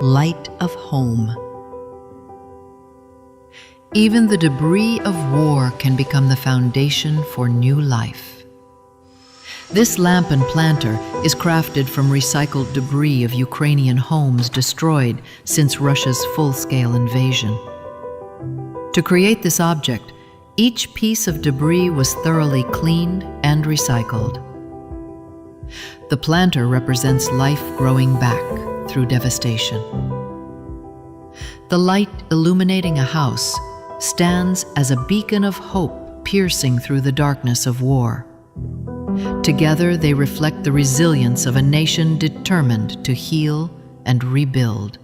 light of home. Even the debris of war can become the foundation for new life. This lamp and planter is crafted from recycled debris of Ukrainian homes destroyed since Russia's full-scale invasion. To create this object, each piece of debris was thoroughly cleaned and recycled. The planter represents life growing back through devastation. The light illuminating a house stands as a beacon of hope piercing through the darkness of war. Together, they reflect the resilience of a nation determined to heal and rebuild.